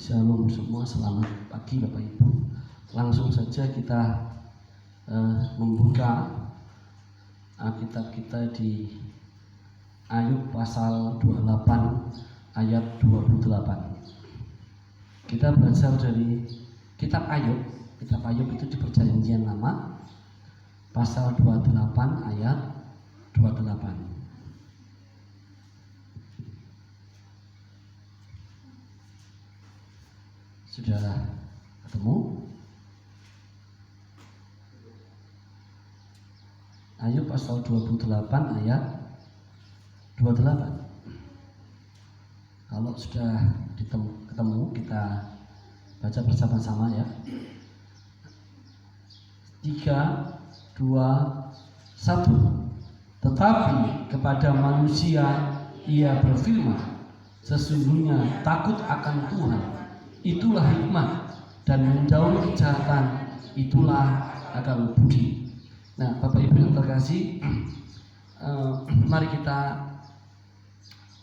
Shalom semua, selamat pagi Bapak Ibu. Langsung saja kita membuka Alkitab kita di Ayub pasal 28 ayat 28. Kita belajar dari kitab Ayub. Kitab Ayub itu di Perjanjian Lama, pasal 28 ayat 28. Sudah ketemu? Ayub pasal 28 ayat 28. Kalau sudah ketemu, kita baca bersama-sama ya. 3, 2, 1. Tetapi kepada manusia ia berfirman, sesungguhnya takut akan Tuhan itulah hikmah, dan menjauhi kejahatan itulah akal budi. Nah, Bapak Ibu yang terkasih, mari kita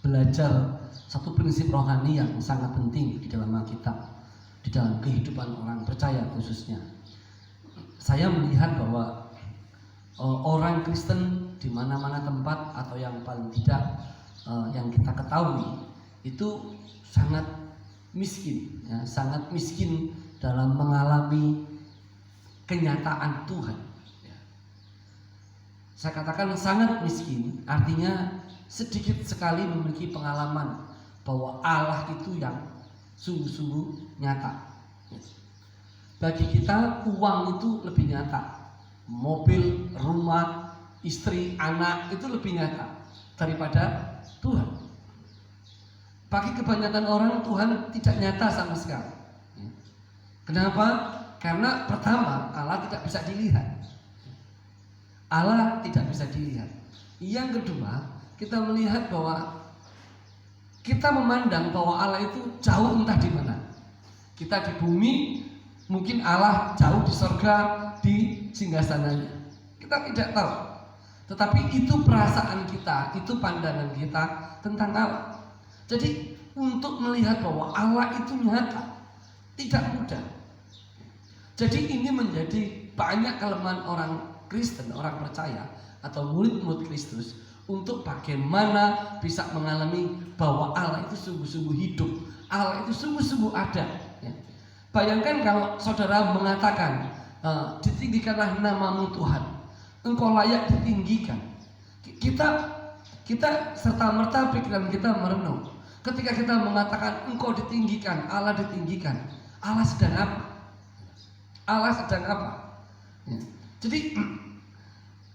belajar satu prinsip rohani yang sangat penting di dalam Alkitab, di dalam kehidupan orang percaya khususnya. Saya melihat bahwa orang Kristen di mana-mana tempat atau yang paling tidak yang kita ketahui itu sangat miskin, ya, sangat miskin dalam mengalami kenyataan Tuhan. Ya. Saya katakan sangat miskin, artinya sedikit sekali memiliki pengalaman bahwa Allah itu yang sungguh-sungguh nyata. Ya. Bagi kita uang itu lebih nyata, mobil, rumah, istri, anak itu lebih nyata daripada Tuhan. Bagi kebanyakan orang Tuhan tidak nyata sama sekali. Kenapa? Karena pertama, Allah tidak bisa dilihat. Allah tidak bisa dilihat. Yang kedua, kita melihat bahwa kita memandang bahwa Allah itu jauh entah di mana. Kita di bumi, mungkin Allah jauh di surga, di singgasananya. Kita tidak tahu. Tetapi itu perasaan kita, itu pandangan kita tentang Allah. Jadi untuk melihat bahwa Allah itu nyata tidak mudah. Jadi ini menjadi banyak kelemahan orang Kristen, orang percaya atau murid-murid Kristus untuk bagaimana bisa mengalami bahwa Allah itu sungguh-sungguh hidup, Allah itu sungguh-sungguh ada. Bayangkan kalau saudara mengatakan, ditinggikanlah namamu Tuhan, engkau layak ditinggikan. Kita serta-merta pikiran kita merenung. Ketika kita mengatakan engkau ditinggikan, Allah ditinggikan, Allah sedang apa? Allah sedang apa? Ya. Jadi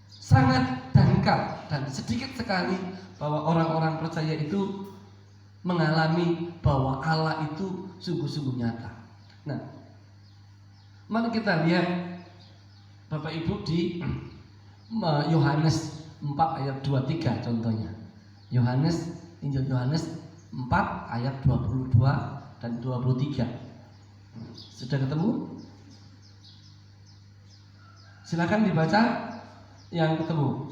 sangat dangkal dan sedikit sekali bahwa orang-orang percaya itu mengalami bahwa Allah itu sungguh-sungguh nyata. Nah, mari kita lihat Bapak Ibu di Yohanes 4 ayat 23 contohnya. Injil Yohanes 4 ayat 22 dan 23. Sudah ketemu? Silakan dibaca yang ketemu.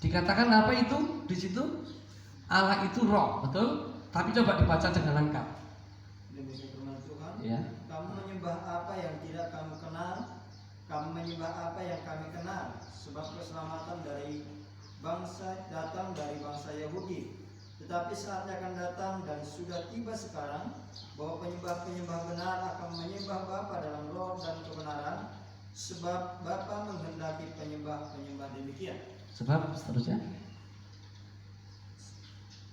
Dikatakan apa itu di situ? Allah itu roh, betul? Tapi coba dibaca dengan lengkap. Demikian firman Tuhan. Ya. Kamu menyembah apa yang tidak kamu kenal? Kamu menyembah apa yang kami kenal? Sebab keselamatan dari bangsa datang dari bangsa Yahudi. Tetapi saatnya akan datang dan sudah tiba sekarang bahwa penyembah-penyembah benar akan menyembah Bapa dalam roh dan kebenaran, sebab Bapa menghendaki penyembah-penyembah demikian. Sebab seterusnya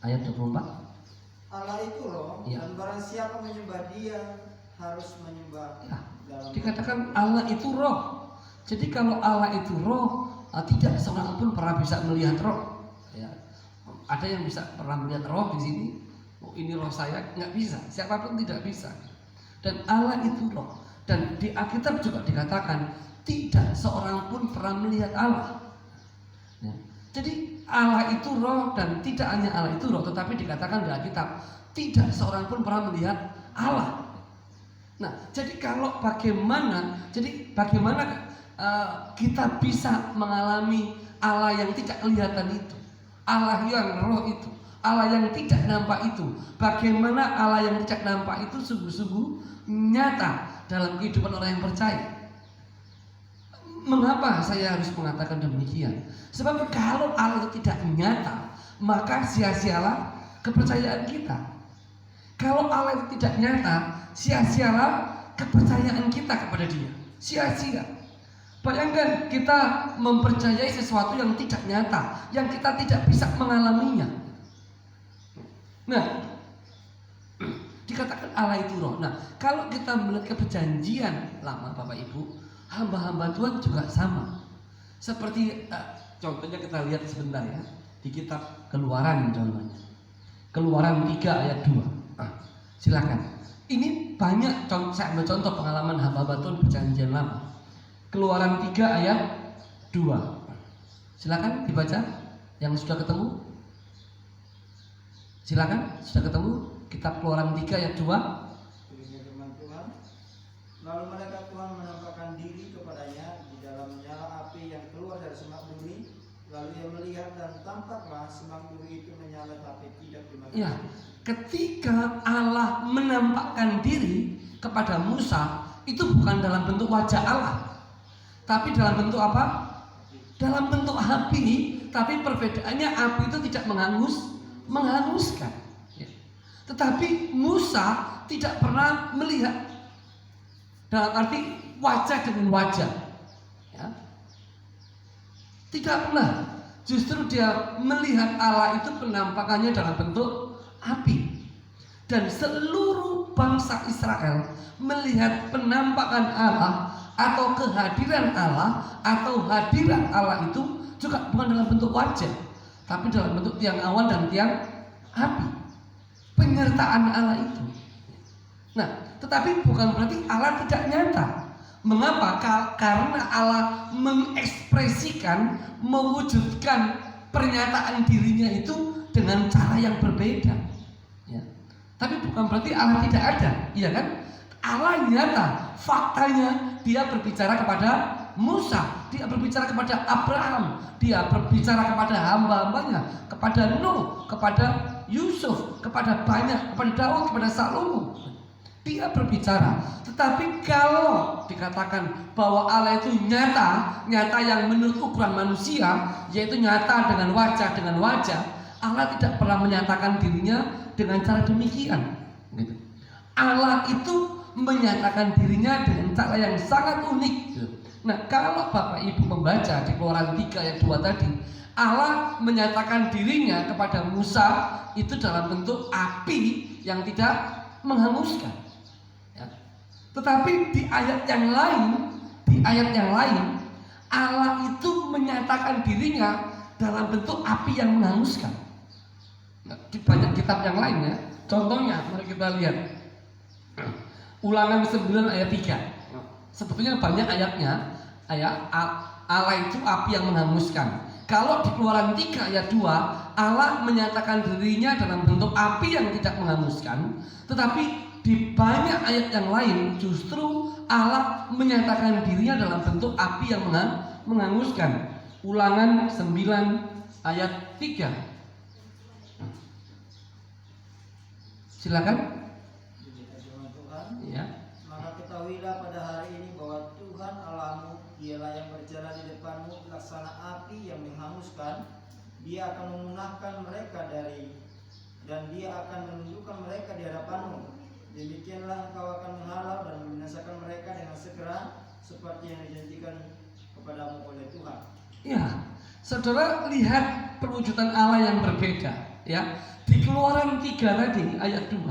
ayat 24. Allah itu roh, ya. Dan barang siapa menyembah Dia harus menyembah dalam dikatakan Allah itu roh. Jadi kalau Allah itu roh, tidak seorang pun pernah bisa melihat roh. Ya. Ada yang bisa pernah melihat roh di sini? Oh, ini roh saya, nggak bisa. Siapapun tidak bisa. Dan Allah itu roh. Dan di Alkitab juga dikatakan tidak seorang pun pernah melihat Allah. Ya. Jadi Allah itu roh, dan tidak hanya Allah itu roh, tetapi dikatakan di Alkitab tidak seorang pun pernah melihat Allah. Nah, jadi bagaimana kita bisa mengalami Allah yang tidak kelihatan itu, Allah yang roh itu, Allah yang tidak nampak itu, bagaimana Allah yang tidak nampak itu sungguh-sungguh nyata dalam kehidupan orang yang percaya. Mengapa saya harus mengatakan demikian? Sebab kalau Allah itu tidak nyata, maka sia-sialah kepercayaan kita. Kalau Allah itu tidak nyata, sia-sialah kepercayaan kita kepada Dia. Sia-sia. Bayangkan kita mempercayai sesuatu yang tidak nyata, yang kita tidak bisa mengalaminya. Nah, dikatakan Allah itu roh. Nah, kalau kita melihat ke perjanjian lama, Bapak Ibu, hamba-hamba Tuhan juga sama. Seperti contohnya kita lihat sebentar ya, di kitab Keluaran contohnya. Keluaran 3 ayat 2. Silakan. Ini banyak saya ambil contoh pengalaman hamba-hamba Tuhan perjanjian lama. Keluaran 3 ayat 2. Silakan dibaca yang sudah ketemu. Silakan, sudah ketemu kitab Keluaran 3 ayat 2. Firman Tuhan, lalu mereka Tuhan menampakkan diri kepadanya di dalam nyala api yang keluar dari semak duri. Lalu ia melihat dan tampaklah semak duri itu menyala tapi tidak dimakan. Ya, ketika Allah menampakkan diri kepada Musa, itu bukan dalam bentuk wajah Allah, tapi dalam bentuk apa? Dalam bentuk api. Tapi perbedaannya api itu tidak menghanguskan. Ya. Tetapi Musa tidak pernah melihat dalam arti wajah dengan wajah. Ya. Tidak pernah. Justru dia melihat Allah itu penampakannya dalam bentuk api. Dan seluruh bangsa Israel melihat penampakan Allah atau kehadiran Allah atau hadirat Allah itu juga bukan dalam bentuk wajah, tapi dalam bentuk tiang awan dan tiang api. Penyertaan Allah itu. Nah, tetapi bukan berarti Allah tidak nyata. Mengapa? Karena Allah mengekspresikan, mewujudkan pernyataan dirinya itu dengan cara yang berbeda. Ya. Tapi bukan berarti Allah tidak ada, iya kan? Allah nyata, faktanya dia berbicara kepada Musa, dia berbicara kepada Abraham, dia berbicara kepada hamba-hambanya, kepada Nuh, kepada Yusuf, kepada banyak, kepada Daud, kepada Salomo. Dia berbicara. Tetapi kalau dikatakan bahwa Allah itu nyata yang menurut ukuran manusia, yaitu nyata dengan wajah, Allah tidak pernah menyatakan dirinya dengan cara demikian. Gitu. Allah itu menyatakan dirinya dengan cara yang sangat unik. Gitu. Nah, kalau Bapak Ibu membaca di Keluaran 3 ayat 2 tadi, Allah menyatakan dirinya kepada Musa itu dalam bentuk api yang tidak menghanguskan. Ya. Tetapi di ayat yang lain, Allah itu menyatakan dirinya dalam bentuk api yang menghanguskan. Nah, di banyak kitab yang lain ya. Contohnya, mari kita lihat. Ulangan 9 ayat 3. Sebetulnya banyak ayatnya. Allah itu api yang menghanguskan. Kalau di Keluaran 3 ayat 2, Allah menyatakan dirinya dalam bentuk api yang tidak menghanguskan. Tetapi di banyak ayat yang lain justru Allah menyatakan dirinya dalam bentuk api yang menghanguskan. Ulangan 9 ayat 3. Silakan. Ya. Maka ketahuilah pada hari ini bahwa Tuhan Allahmu dialah yang berjalan di depanmu laksana api yang menghanguskan. Dia akan memunahkan mereka dan dia akan menundukkan mereka di hadapanmu. Demikianlah engkau akan menghalau dan membinasakan mereka dengan segera seperti yang dijanjikan kepadamu oleh Tuhan. Ya, saudara lihat perwujudan Allah yang berbeda. Ya, di Keluaran 3 tadi ayat 2,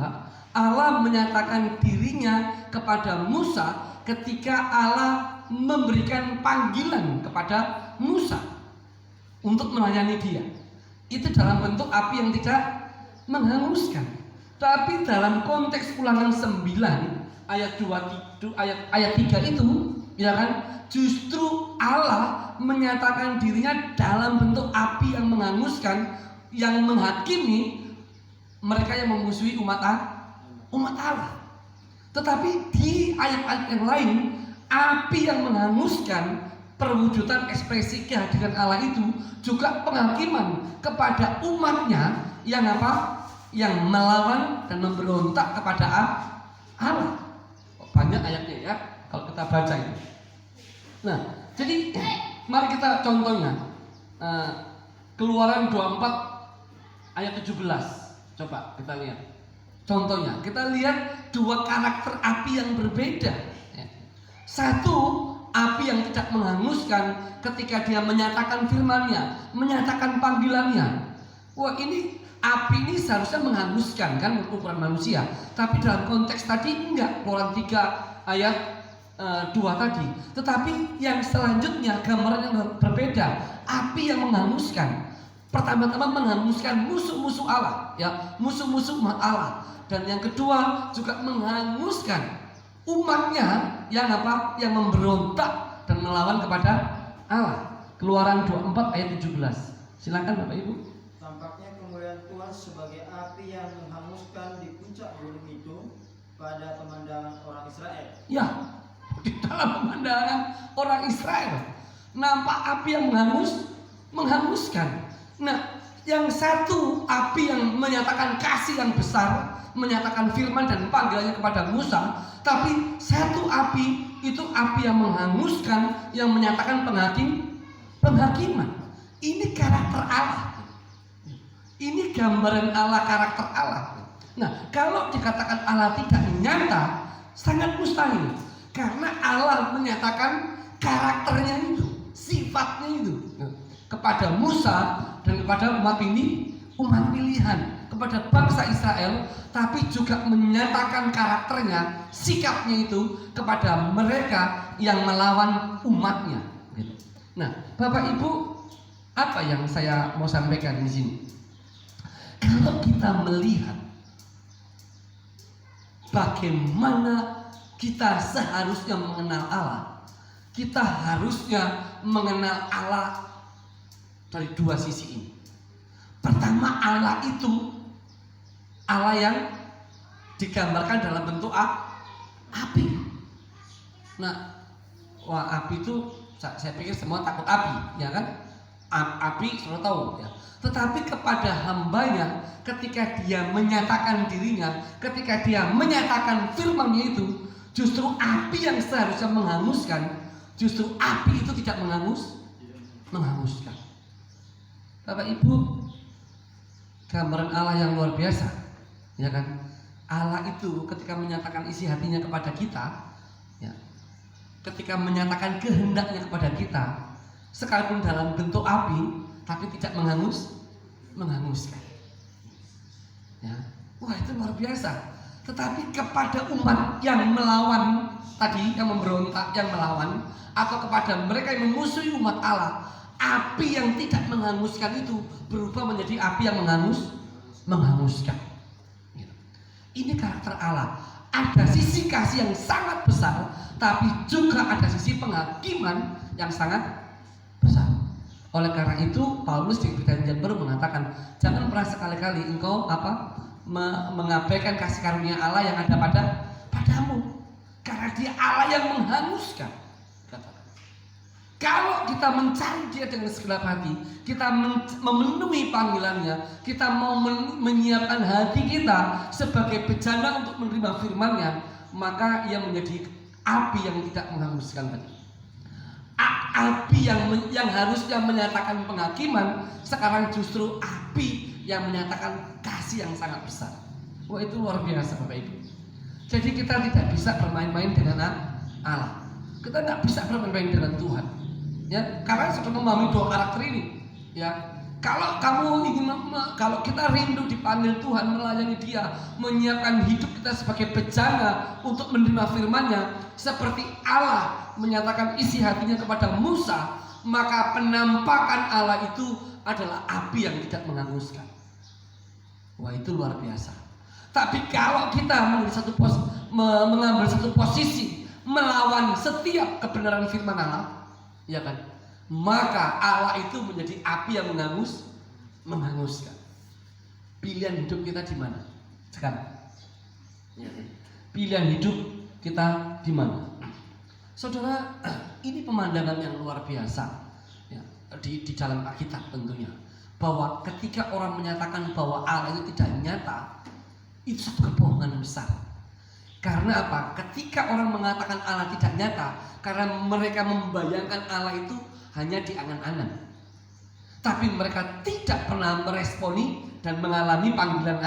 Allah menyatakan dirinya kepada Musa ketika Allah memberikan panggilan kepada Musa untuk melayani dia. Itu dalam bentuk api yang tidak menghanguskan. Tapi dalam konteks Ulangan 9 ayat 2 ayat 3 itu, ya kan, justru Allah menyatakan dirinya dalam bentuk api yang menghanguskan, yang menghakimi mereka yang memusuhi umat Allah. Tetapi di ayat-ayat yang lain, api yang menghanguskan perwujudan ekspresi kehadiran Allah itu juga penghakiman kepada umatnya yang apa? Yang melawan dan memberontak kepada Allah. Banyak ayatnya ya kalau kita baca itu. Nah, jadi mari kita contohnya Keluaran 24 ayat 17. Coba kita lihat. Contohnya, kita lihat dua karakter api yang berbeda. Satu, api yang tidak menghanguskan ketika dia menyatakan firman-Nya, menyatakan panggilannya. Wah, ini api ini seharusnya menghanguskan kan ukuran manusia. Tapi dalam konteks tadi enggak, Keluaran 3 ayat 2 tadi. Tetapi yang selanjutnya gambaran yang berbeda, api yang menghanguskan. Pertama-tama menghanguskan musuh-musuh Allah, ya, musuh-musuh umat Allah. Dan yang kedua juga menghanguskan umatnya yang apa? Yang memberontak dan melawan kepada Allah. Keluaran 24 ayat 17. Silakan Bapak Ibu. Tampaknya kemuliaan Tuhan sebagai api yang menghanguskan di puncak gunung itu pada pemandangan orang Israel. Ya, di dalam pemandangan orang Israel nampak api yang menghanguskan. Nah, yang satu api yang menyatakan kasih yang besar, menyatakan firman dan panggilannya kepada Musa. Tapi satu api itu api yang menghanguskan, yang menyatakan penghakiman. Ini karakter Allah. Ini gambaran Allah, karakter Allah. Nah, kalau dikatakan Allah tidak nyata, sangat mustahil. Karena Allah menyatakan karakternya itu, sifatnya itu kepada Musa dan kepada umat ini, umat pilihan, kepada bangsa Israel, tapi juga menyatakan karakternya, sikapnya itu kepada mereka yang melawan umatnya. Nah, Bapak Ibu, apa yang saya mau sampaikan di sini? Kalau kita melihat bagaimana kita seharusnya mengenal Allah, kita harusnya mengenal Allah dari dua sisi ini. Pertama, Allah itu Allah yang digambarkan dalam bentuk api. Nah, api itu saya pikir semua takut api, ya kan? Api semua tahu, ya. Tetapi kepada hambanya, ketika dia menyatakan dirinya, ketika dia menyatakan firman-Nya itu, justru api yang seharusnya menghanguskan, justru api itu tidak menghanguskan. Bapak Ibu, gambaran Allah yang luar biasa, ya kan? Allah itu ketika menyatakan isi hatinya kepada kita, ya, ketika menyatakan kehendaknya kepada kita, sekalipun dalam bentuk api, tapi tidak menghanguskan. Ya. Wah, itu luar biasa. Tetapi kepada umat yang melawan tadi, yang memberontak, yang melawan, atau kepada mereka yang memusuhi umat Allah, api yang tidak menghanguskan itu berubah menjadi api yang menghanguskan. Ini karakter Allah. Ada sisi kasih yang sangat besar, tapi juga ada sisi penghakiman yang sangat besar. Oleh karena itu, Paulus di Perjanjian Baru mengatakan, jangan pernah sekali-kali engkau mengabaikan kasih karunia Allah yang ada padamu, karena Dia Allah yang menghanguskan. Kalau kita mencari Dia dengan segenap hati, kita memenuhi panggilannya, kita mau menyiapkan hati kita sebagai bejana untuk menerima firman-Nya, maka Ia menjadi api yang tidak menghanguskan tadi. Api yang harusnya menyatakan penghakiman, sekarang justru api yang menyatakan kasih yang sangat besar. Wah, itu luar biasa Bapak Ibu. Jadi kita tidak bisa bermain-main dengan Allah. Kita tidak bisa bermain-main dengan Tuhan. Ya, karena sudah memahami dua karakter ini. Ya, kalau kita rindu dipanggil Tuhan, melayani Dia, menyiapkan hidup kita sebagai bejana untuk menerima firman-Nya, seperti Allah menyatakan isi hatinya kepada Musa, maka penampakan Allah itu adalah api yang tidak menghanguskan. Wah, itu luar biasa. Tapi kalau kita mengambil satu posisi melawan setiap kebenaran firman Allah, ya kan, maka Allah itu menjadi api yang menghanguskan. Pilihan hidup kita di mana sekarang? Pilihan hidup kita di mana? Saudara, ini pemandangan yang luar biasa ya, di dalam Alkitab tentunya, bahwa ketika orang menyatakan bahwa Allah itu tidak nyata, itu satu kebohongan besar. Karena apa? Ketika orang mengatakan Allah tidak nyata, karena mereka membayangkan Allah itu hanya di angan-angan, tapi mereka tidak pernah meresponi dan mengalami panggilan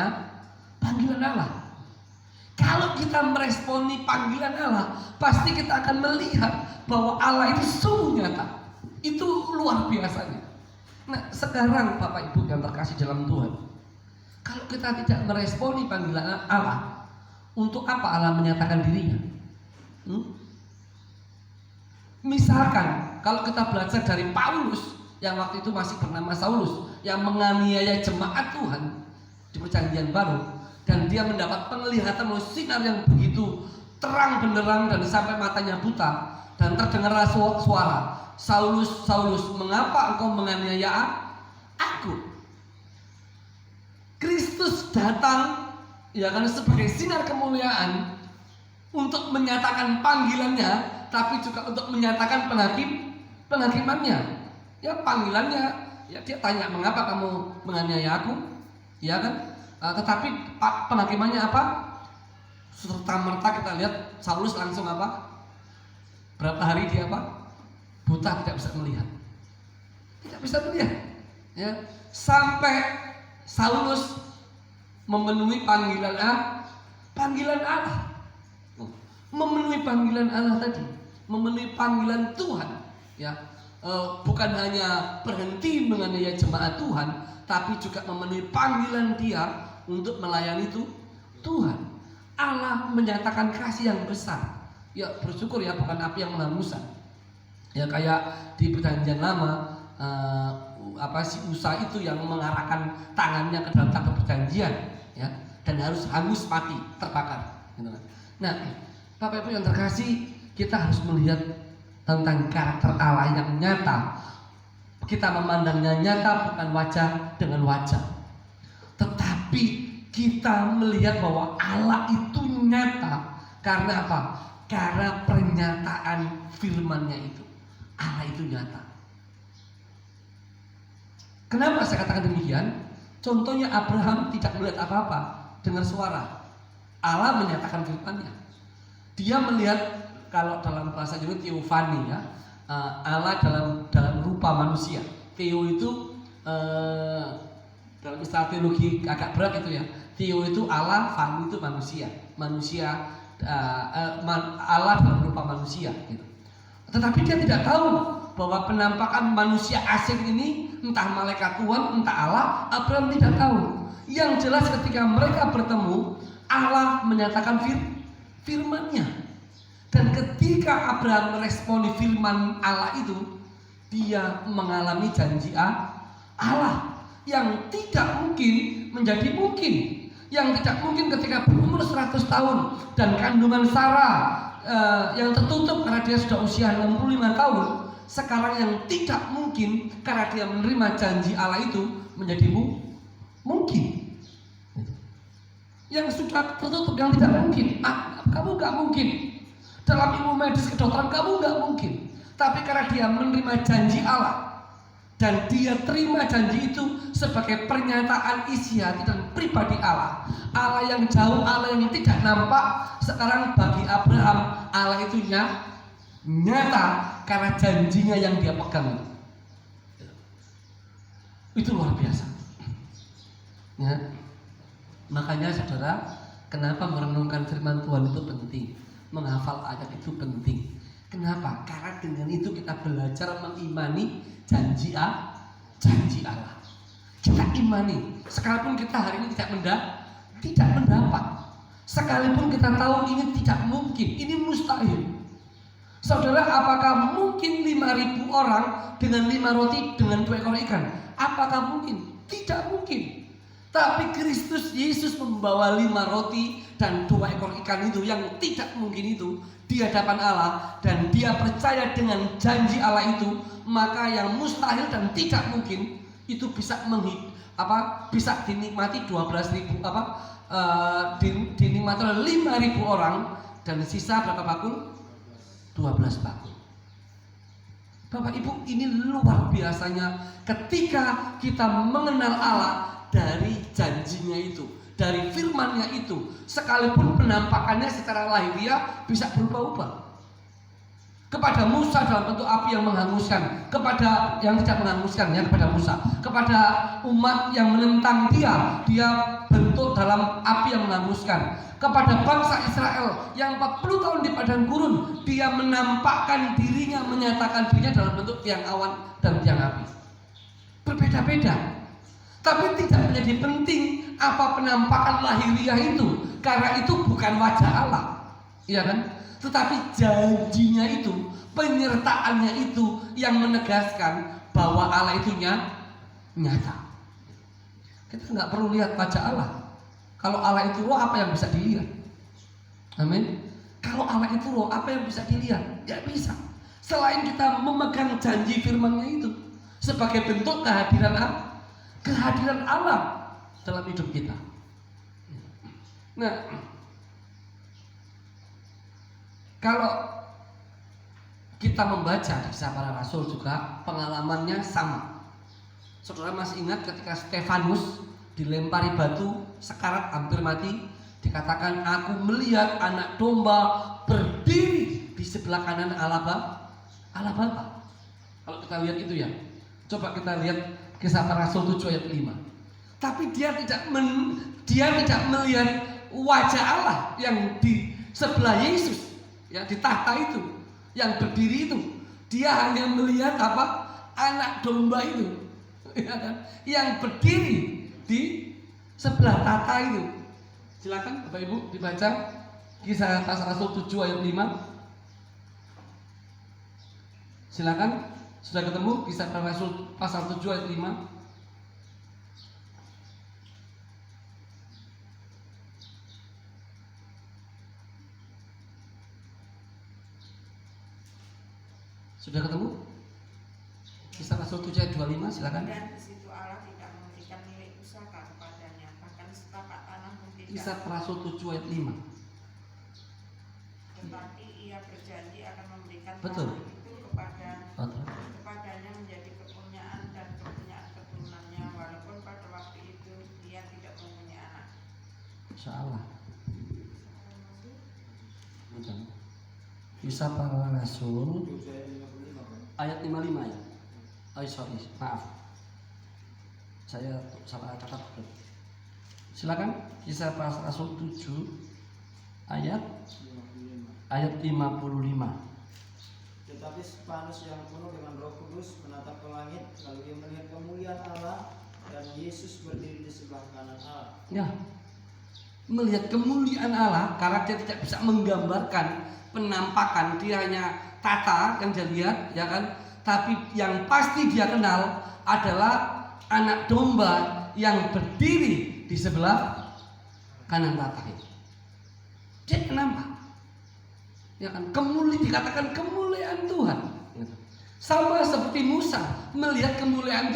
Allah. Kalau kita meresponi panggilan Allah, pasti kita akan melihat bahwa Allah itu sungguh nyata. Itu luar biasanya. Nah, sekarang Bapak Ibu yang terkasih dalam Tuhan, kalau kita tidak meresponi panggilan Allah, untuk apa Allah menyatakan dirinya? Misalkan kalau kita belajar dari Paulus yang waktu itu masih bernama Saulus, yang menganiaya jemaat Tuhan di Perjanjian Baru, dan dia mendapat penglihatan oleh sinar yang begitu terang benderang dan sampai matanya buta, dan terdengarlah suara, Saulus, Saulus, mengapa engkau menganiaya aku? Kristus datang ya kan sebagai sinar kemuliaan untuk menyatakan panggilannya, tapi juga untuk menyatakan penghakimannya. Ya, panggilannya ya dia tanya, mengapa kamu menganiaya aku? Ya kan? Tetapi penghakimannya apa? Serta-merta kita lihat Saulus langsung apa? Berapa hari dia apa? Buta, tidak bisa melihat. Tidak bisa melihat. Ya, sampai Saulus memenuhi panggilan Allah. Memenuhi panggilan Allah tadi, memenuhi panggilan Tuhan. Ya, bukan hanya berhenti menganiaya jemaat Tuhan, tapi juga memenuhi panggilan dia untuk melayani Tuhan. Allah menyatakan kasih yang besar. Ya, bersyukur ya, bukan api yang menghanguskan. Ya, kayak di Perjanjian Lama, si Usa itu yang mengarahkan tangannya ke dalam tabut perjanjian, ya, dan harus hangus mati, terbakar. Gitu kan. Nah, Bapak Ibu yang terkasih, kita harus melihat tentang karakter Allah yang nyata. Kita memandangnya nyata bukan wajah dengan wajah, tetapi kita melihat bahwa Allah itu nyata. Karena apa? Karena pernyataan firman-Nya itu. Allah itu nyata. Kenapa saya katakan demikian? Contohnya Abraham tidak melihat apa-apa, dengar suara. Allah menyatakan firman-Nya. Dia melihat, kalau dalam bahasa Jawa teofani ya, Allah dalam rupa manusia. Theo itu dalam istilah teologi agak berat itu ya. Theo itu Allah, fani itu manusia. Allah dalam rupa manusia gitu. Tetapi dia tidak tahu bahwa penampakan manusia asing ini entah malaikat Tuhan, entah Allah. Abraham tidak tahu. Yang jelas ketika mereka bertemu, Allah menyatakan firman-Nya. Dan ketika Abraham meresponi firman Allah itu, dia mengalami janji Allah yang tidak mungkin menjadi mungkin. Yang tidak mungkin ketika berumur 100 tahun dan kandungan Sarah yang tertutup karena dia sudah usia 65 tahun. Sekarang yang tidak mungkin karena dia menerima janji Allah itu menjadi mungkin. Yang sudah tertutup, yang tidak mungkin, kamu gak mungkin. Dalam ilmu medis kedokteran kamu gak mungkin. Tapi karena dia menerima janji Allah dan dia terima janji itu sebagai pernyataan isi hati dan pribadi Allah, Allah yang jauh, Allah yang tidak nampak, sekarang bagi Abraham Allah itu nyata karena janjinya yang dia pegang. Itu luar biasa ya. Makanya saudara, kenapa merenungkan firman Tuhan itu penting, menghafal ayat itu penting. Kenapa? Karena dengan itu kita belajar mengimani janji Allah. Kita imani, sekalipun kita hari ini tidak mendapat, sekalipun kita tahu ini tidak mungkin, ini mustahil. Saudara, apakah mungkin 5.000 orang dengan 5 roti dengan 2 ekor ikan? Apakah mungkin? Tidak mungkin. Tapi Kristus Yesus membawa 5 roti dan 2 ekor ikan itu yang tidak mungkin itu di hadapan Allah, dan dia percaya dengan janji Allah itu, maka yang mustahil dan tidak mungkin itu bisa bisa dinikmati 12.000 dinikmati oleh 5.000 orang, dan sisa berapa bakul? 12 bakul. Bapak Ibu, ini luar biasanya ketika kita mengenal Allah dari janjinya itu, dari firman-Nya itu, sekalipun penampakannya secara lahiriah bisa berubah-ubah. Kepada Musa dalam bentuk api yang menghanguskan, kepada yang tidak menghanguskan ya, kepada Musa, kepada umat yang menentang dia bentuk dalam api yang menghanguskan, kepada bangsa Israel yang 40 tahun di padang gurun, dia menampakkan dirinya, menyatakan dirinya dalam bentuk tiang awan dan tiang api. Berbeda-beda, tapi tidak menjadi penting apa penampakan lahiriah itu, karena itu bukan wajah Allah, iya kan? Tetapi janjinya itu, penyertaannya itu yang menegaskan bahwa Allah itu nyata. Kita nggak perlu lihat wajah Allah. Kalau Allah itu roh, apa yang bisa dilihat? Amin. Kalau Allah itu roh, apa yang bisa dilihat? Nggak bisa. Selain kita memegang janji firman-Nya itu sebagai bentuk kehadiran Allah dalam hidup kita. Nah, kalau kita membaca kisah para rasul juga pengalamannya sama. Saudara masih ingat ketika Stefanus dilempari batu, sekarat hampir mati, dikatakan aku melihat anak domba berdiri di sebelah kanan Allah Bapa. Kalau kita lihat itu ya, coba kita lihat kisah para rasul 7 ayat 5. Tapi dia tidak melihat wajah Allah yang di sebelah Yesus, ya di tahta itu, yang berdiri itu. Dia hanya melihat apa? Anak domba itu, yang berdiri di sebelah tahta itu. Silakan Bapak Ibu dibaca kisah para rasul 7 ayat 5. Silakan, sudah ketemu kisah para rasul pasal 7 ayat 5. Sudah ketemu? Kisah Rasul 7 ayat 25, silakan. Dan di situ Allah tidak memberikan nilai usaha kepadanya, bahkan setapak tanah pun tidak. Kisah Rasul 7 ayat 5. Tetapi ia berjanji akan memberikan Betul. tanah itu kepadanya menjadi kepunyaan dan kepunyaan keturunannya, walaupun pada waktu itu dia tidak mempunyai anak. Insya Allah. Kisah para Rasul ayat 55 ya. Oh sorry, maaf. Saya salah kata. Silakan kisah para Rasul 7 ayat 55. Tetapi Stefanus yang penuh dengan Roh Kudus menatap ke langit, lalu ia melihat kemuliaan Allah dan Yesus berdiri di sebelah kanan Allah. Ya, melihat kemuliaan Allah karena dia tidak bisa menggambarkan penampakan, dia hanya tata yang dia lihat, ya kan? Tapi yang pasti dia kenal adalah anak domba yang berdiri di sebelah kanan tata itu. Dia nampak, ya kan? Dikatakan kemuliaan Tuhan. Sama seperti Musa melihat kemuliaan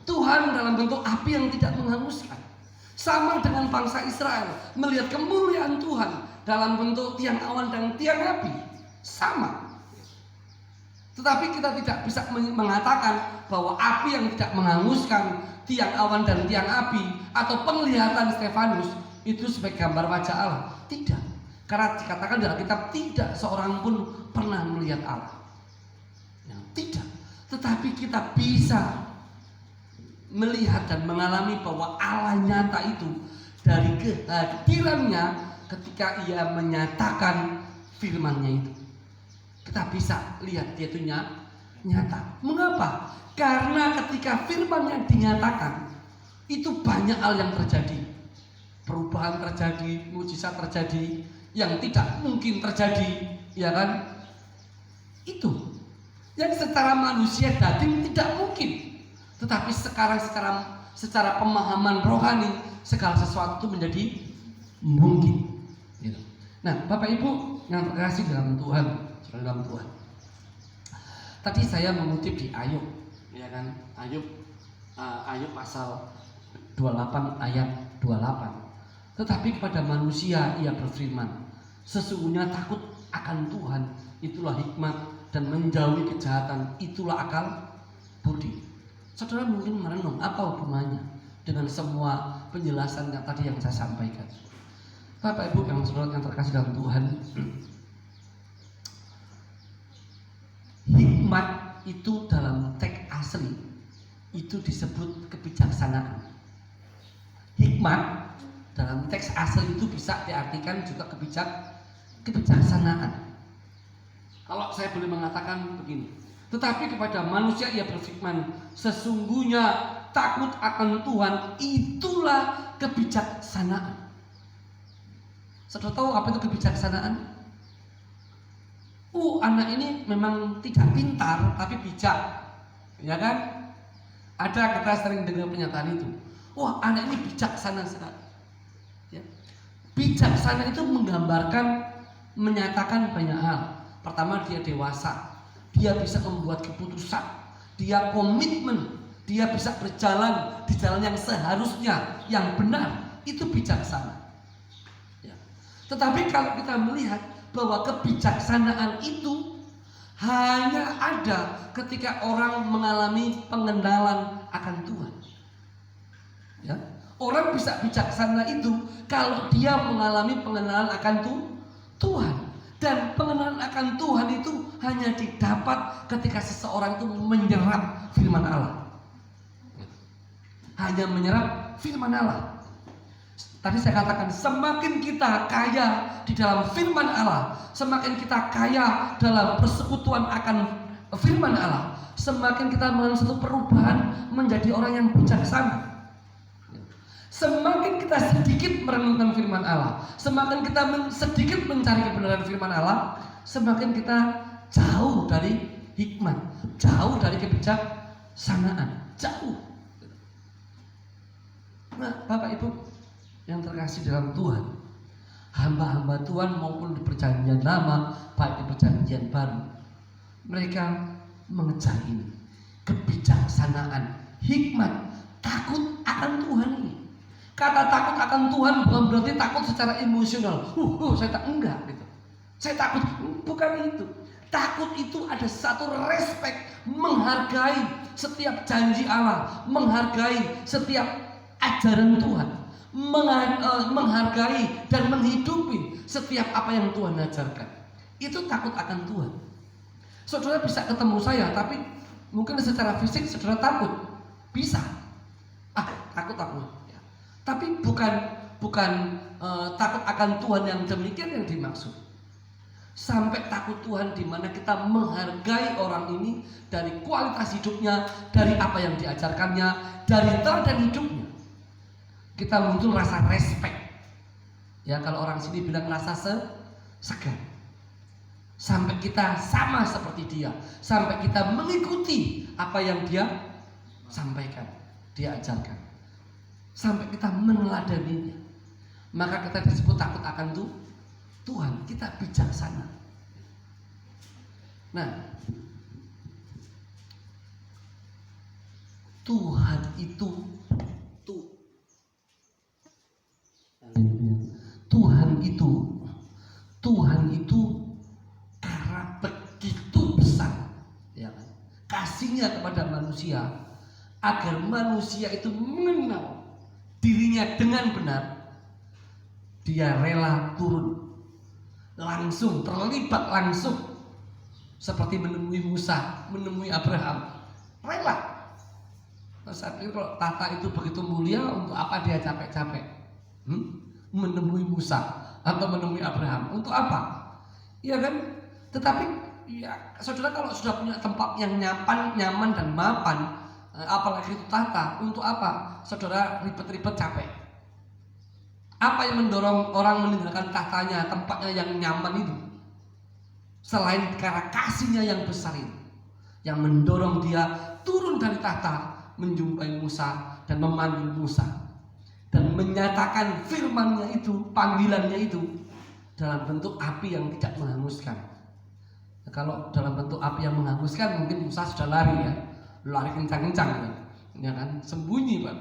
Tuhan dalam bentuk api yang tidak menghanguskan. Sama dengan bangsa Israel melihat kemuliaan Tuhan dalam bentuk tiang awan dan tiang api. Sama. Tetapi kita tidak bisa mengatakan bahwa api yang tidak menghanguskan, tiang awan dan tiang api, atau penglihatan Stefanus itu sebagai gambar wajah Allah. Tidak. Karena dikatakan dalam kitab tidak seorang pun pernah melihat Allah. Ya, tidak. Tetapi kita bisa melihat dan mengalami bahwa Allah nyata itu dari kehadirannya ketika ia menyatakan firman-Nya itu. Kita bisa lihat dia itu nyata. Mengapa? Karena ketika firman-Nya dinyatakan, itu banyak hal yang terjadi. Perubahan terjadi, mujizat terjadi, yang tidak mungkin terjadi, ya kan? Itu yang secara manusia daging tidak mungkin. Tetapi sekarang secara pemahaman rohani, segala sesuatu menjadi mungkin. Gitu. Nah, Bapak Ibu yang terkasih dalam Tuhan. Dalam Tuhan. Tadi saya mengutip di Ayub, ya kan? Ayub pasal 28 ayat 28. Tetapi kepada manusia ia berfirman, sesungguhnya takut akan Tuhan itulah hikmat, dan menjauhi kejahatan itulah akal budi. Saudara mungkin merenung, apa hubungannya dengan semua penjelasan yang tadi yang saya sampaikan? Bapak Ibu yang saudara yang terkasih dalam Tuhan, hikmat itu dalam teks asli itu disebut kebijaksanaan. Hikmat dalam teks asli itu bisa diartikan juga kebijaksanaan. Kalau saya boleh mengatakan begini, tetapi kepada manusia ia berfirman, sesungguhnya takut akan Tuhan itulah kebijaksanaan. Saudara tahu apa itu kebijaksanaan? Anak ini memang tidak pintar tapi bijak, ya kan? Ada, kita sering dengar pernyataan itu. Anak ini bijaksana sekali. Ya. Bijaksana itu menggambarkan, menyatakan banyak hal. Pertama, dia dewasa, dia bisa membuat keputusan, dia komitmen, dia bisa berjalan di jalan yang seharusnya, yang benar. Itu bijaksana. Ya. Tetapi kalau kita melihat bahwa kebijaksanaan itu hanya ada ketika orang mengalami pengenalan akan Tuhan. Ya. Orang bisa bijaksana itu kalau dia mengalami pengenalan akan Tuhan. Dan pengenalan akan Tuhan itu hanya didapat ketika seseorang itu menyerap firman Allah. Hanya menyerap firman Allah. Tadi saya katakan, semakin kita kaya di dalam firman Allah, semakin kita kaya dalam persekutuan akan firman Allah, semakin kita mengalami satu perubahan menjadi orang yang bijaksana. Semakin kita sedikit merenungkan firman Allah, semakin kita sedikit mencari kebenaran firman Allah, semakin kita jauh dari hikmat, jauh dari kebijaksanaan, jauh. Nah, Bapak Ibu yang terkasih dalam Tuhan, hamba-hamba Tuhan maupun di perjanjian lama, baik di perjanjian baru, mereka mengejar ini, kebijaksanaan, hikmat, takut akan Tuhan ini. Kata takut akan Tuhan bukan berarti takut secara emosional. Saya tak enggak gitu. Saya takut, bukan itu. Takut itu ada satu respect, menghargai setiap janji Allah, menghargai setiap ajaran Tuhan, menghargai dan menghidupi setiap apa yang Tuhan ajarkan. Itu takut akan Tuhan. Saudara bisa ketemu saya, tapi mungkin secara fisik saudara takut, bisa. Takut aku. Tapi bukan takut akan Tuhan yang demikian yang dimaksud. Sampai takut Tuhan di mana kita menghargai orang ini dari kualitas hidupnya, dari apa yang diajarkannya, dari teladan hidupnya. Kita muncul rasa respect. Ya, kalau orang sini bilang rasa segan. Sampai kita sama seperti dia, sampai kita mengikuti apa yang dia sampaikan, dia ajarkan. Sampai kita meneladaninya, maka kita disebut takut akan Tuhan. Kita bijaksana. Nah, Tuhan itu karena begitu besar, ya kan? Kasihnya kepada manusia, agar manusia itu mengenal dirinya dengan benar, dia rela turun langsung, terlibat langsung, seperti menemui Musa, menemui Abraham, rela. Saya pikir kalau tata itu begitu mulia, untuk apa dia capek-capek menemui Musa atau menemui Abraham, untuk apa? Iya kan? Tetapi ya, saudara kalau sudah punya tempat yang nyaman dan mapan, apalagi itu tata, untuk apa saudara ribet-ribet capek? Apa yang mendorong orang meninggalkan tahtanya, tempatnya yang nyaman itu? Selain karena kasihnya yang besar itu, yang mendorong dia turun dari tahta, menjumpai Musa dan memanggil Musa, dan menyatakan firman-Nya itu, panggilannya itu dalam bentuk api yang tidak menghanguskan. Kalau dalam bentuk api yang menghanguskan, mungkin Musa sudah lari ya, lari kencang-kencang ya kan, sembunyi Pak.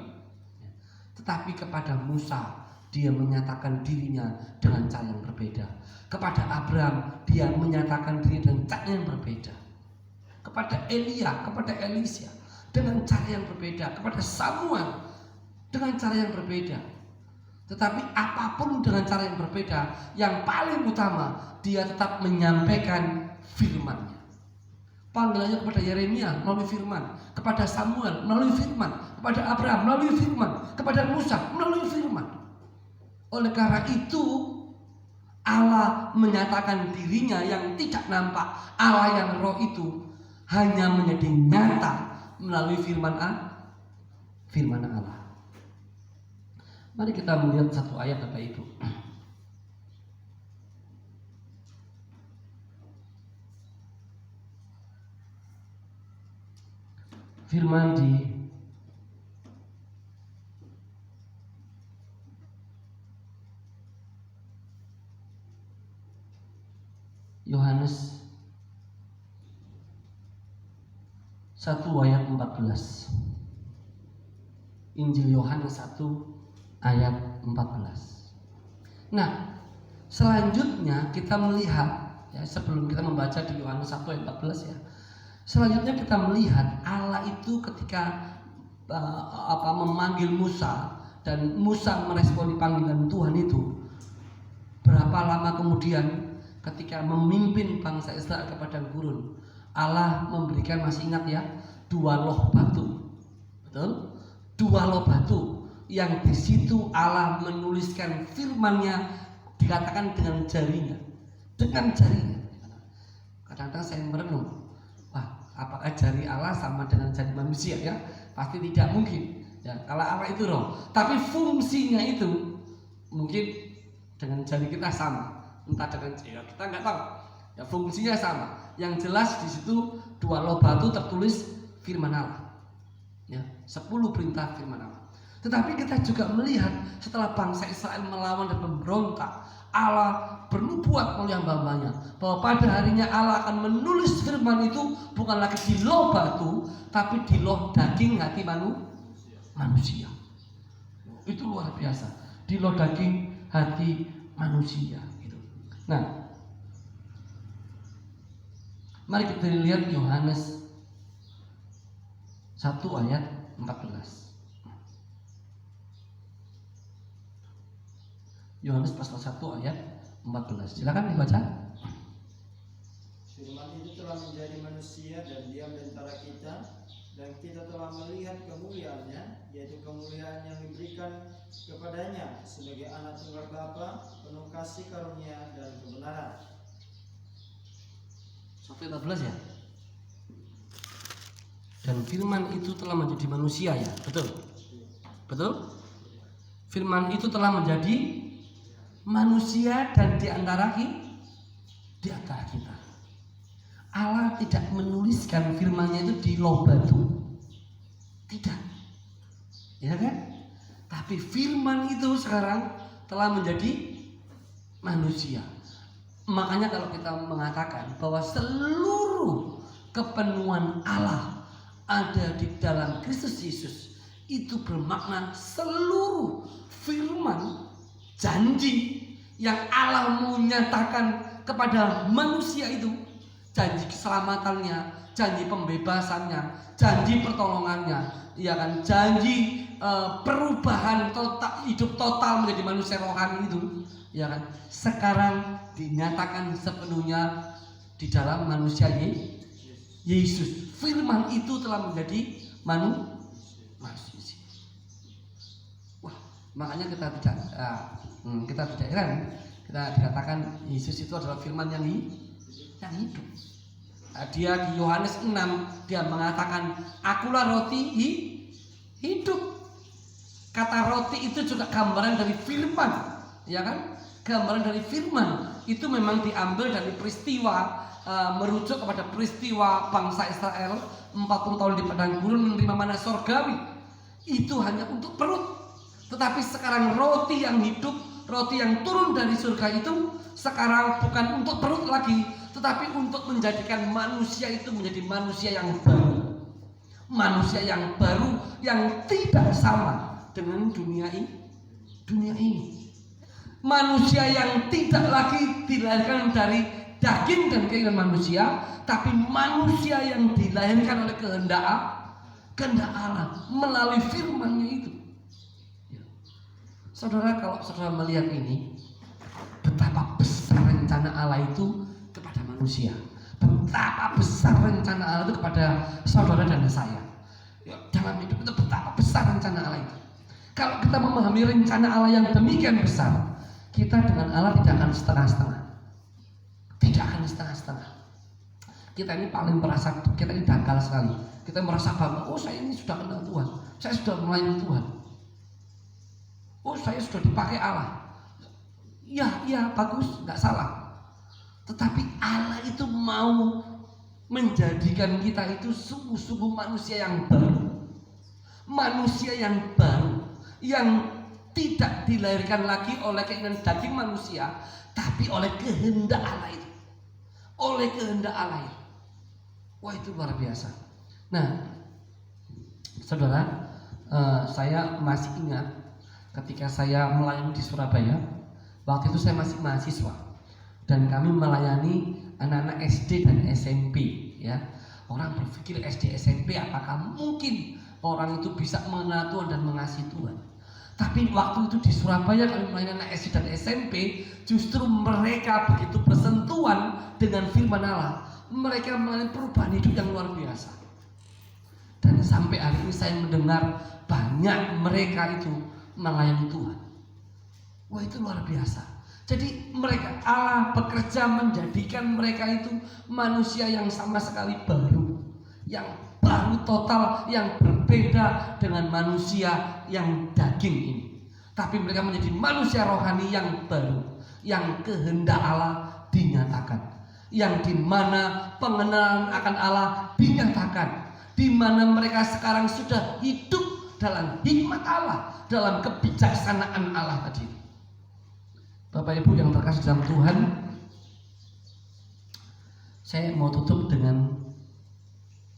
Tetapi kepada Musa dia menyatakan dirinya dengan cara yang berbeda. Kepada Abraham, dia menyatakan dirinya dengan cara yang berbeda. Kepada Elia, kepada Elisha, dengan cara yang berbeda. Kepada Samuel, dengan cara yang berbeda. Tetapi apapun dengan cara yang berbeda, yang paling utama, dia tetap menyampaikan firman-Nya. Panggilannya kepada Yeremia melalui firman, kepada Samuel melalui firman, kepada Abraham melalui firman, kepada Musa melalui firman. Oleh karena itu, Allah menyatakan dirinya yang tidak nampak. Allah yang roh itu hanya menjadi nyata melalui firman Allah. Mari kita melihat satu ayat Bapak Ibu. Firman di Yohanes 1 ayat 14. Injil Yohanes 1 ayat 14. Nah, selanjutnya kita melihat ya, sebelum kita membaca di Yohanes 1 ayat 14 ya. Selanjutnya kita melihat Allah itu ketika memanggil Musa dan Musa meresponi panggilan Tuhan itu, berapa lama kemudian ketika memimpin bangsa Israel ke padang gurun, Allah memberikan, masih ingat ya, 2 loh batu. Betul? 2 loh batu yang di situ Allah menuliskan firman-Nya, dikatakan dengan jarinya. Dengan jarinya. Kadang-kadang saya merenung, wah, apakah jari Allah sama dengan jari manusia ya? Pasti tidak mungkin. Ya, kalau Allah itu roh, tapi fungsinya itu mungkin dengan jari kita sama. Entah dengan jari kita nggak tahu. Ya, fungsinya sama. Yang jelas di situ 2 loh batu tertulis firman Allah. Ya, 10 perintah firman Allah. Tetapi kita juga melihat setelah bangsa Israel melawan dan memberontak, Allah bernubuat melalui hamba-hambanya bahwa pada harinya Allah akan menulis firman itu bukan lagi di loh batu, tapi di loh daging hati manusia. Itu luar biasa. Di loh daging hati manusia. Gitu. Nah, mari kita lihat Yohanes 1 ayat 14. Yohanes pasal 1 ayat 14. Silakan dibaca. Firman itu telah menjadi manusia dan diam di antara kita, dan kita telah melihat kemuliaannya, yaitu kemuliaan yang diberikan kepadanya sebagai anak tunggal Bapa, penuh kasih karunia dan kebenaran. 1:14 ya. Dan firman itu telah menjadi manusia ya, betul? Betul? Firman itu telah menjadi manusia dan di antara kita. Allah tidak menuliskan firman-Nya itu di loh batu. Tidak. Ya kan? Tapi firman itu sekarang telah menjadi manusia. Makanya kalau kita mengatakan bahwa seluruh kepenuhan Allah ada di dalam Kristus Yesus, itu bermakna seluruh firman janji yang Allah mau nyatakan kepada manusia itu, janji keselamatannya, janji pembebasannya, janji pertolongannya, ya kan, janji perubahan total, hidup total menjadi manusia rohani itu, ya kan, sekarang dinyatakan sepenuhnya di dalam manusia Yesus. Firman itu telah menjadi manusia. Wah, makanya kita tidak heran kita dikatakan Yesus itu adalah firman yang hidup. Dia di Yohanes 6 dia mengatakan, akulah roti hidup. Kata roti itu juga gambaran dari firman, ya kan? Gambaran dari firman itu memang diambil dari peristiwa, merujuk kepada peristiwa bangsa Israel 40 tahun di padang gurun menerima manna sorgawi. Itu hanya untuk perut. Tetapi sekarang roti yang hidup, roti yang turun dari surga itu sekarang bukan untuk perut lagi, tetapi untuk menjadikan manusia itu menjadi manusia yang baru. Manusia yang baru yang tidak sama dengan dunia ini. Manusia yang tidak lagi dilahirkan dari daging dan keinginan manusia, tapi manusia yang dilahirkan oleh kehendak Allah melalui firman-Nya itu. Ya. Saudara, kalau saudara melihat ini, betapa besar rencana Allah itu kepada manusia, betapa besar rencana Allah itu kepada saudara dan saya. Ya, dalam hidup itu betapa besar rencana Allah itu. Kalau kita memahami rencana Allah yang demikian besar, kita dengan Allah tidak akan setengah-setengah. Tidak akan setengah-setengah. Kita ini paling merasa, kita ini dangkal sekali. Kita merasa bangga, oh saya ini sudah kenal Tuhan, saya sudah melayani Tuhan, oh saya sudah dipakai Allah. Ya bagus, nggak salah. Tetapi Allah itu mau menjadikan kita itu sungguh-sungguh manusia yang baru, manusia yang baru, yang tidak dilahirkan lagi oleh keinginan daging manusia, tapi oleh kehendak Allah itu, oleh kehendak Allah itu. Wah, itu luar biasa. Nah, saudara, saya masih ingat ketika saya melayani di Surabaya. Waktu itu saya masih mahasiswa dan kami melayani anak-anak SD dan SMP. Ya, orang berpikir SD SMP apakah mungkin orang itu bisa mengenal Tuhan dan mengasihi Tuhan? Tapi waktu itu di Surabaya kami melayani anak SD dan SMP, justru mereka begitu bersentuhan dengan firman Allah, mereka mengalami perubahan hidup yang luar biasa. Dan sampai hari ini saya mendengar banyak mereka itu melayani Tuhan. Wah, itu luar biasa. Jadi mereka, Allah bekerja menjadikan mereka itu manusia yang sama sekali baru, yang baru total, yang berbeda dengan manusia yang daging ini. Tapi mereka menjadi manusia rohani yang baru, yang kehendak Allah dinyatakan, yang dimana pengenalan akan Allah dinyatakan, di mana mereka sekarang sudah hidup dalam hikmat Allah, dalam kebijaksanaan Allah tadi. Bapak Ibu yang terkasih dalam Tuhan, saya mau tutup dengan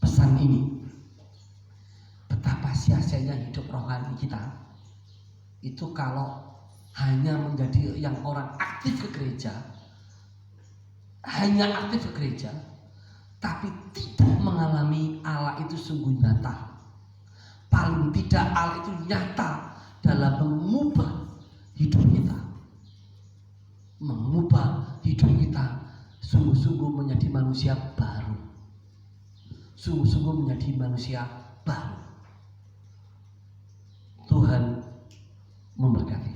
pesan ini. Betapa sia-sianya hidup rohani kita itu kalau hanya menjadi yang orang aktif ke gereja, hanya aktif ke gereja, tapi tidak mengalami Allah itu sungguh nyata. Paling tidak Allah itu nyata dalam mengubah hidup kita, mengubah hidup kita sungguh-sungguh menjadi manusia baru, sungguh-sungguh menjadi manusia baru. Tuhan memberkati.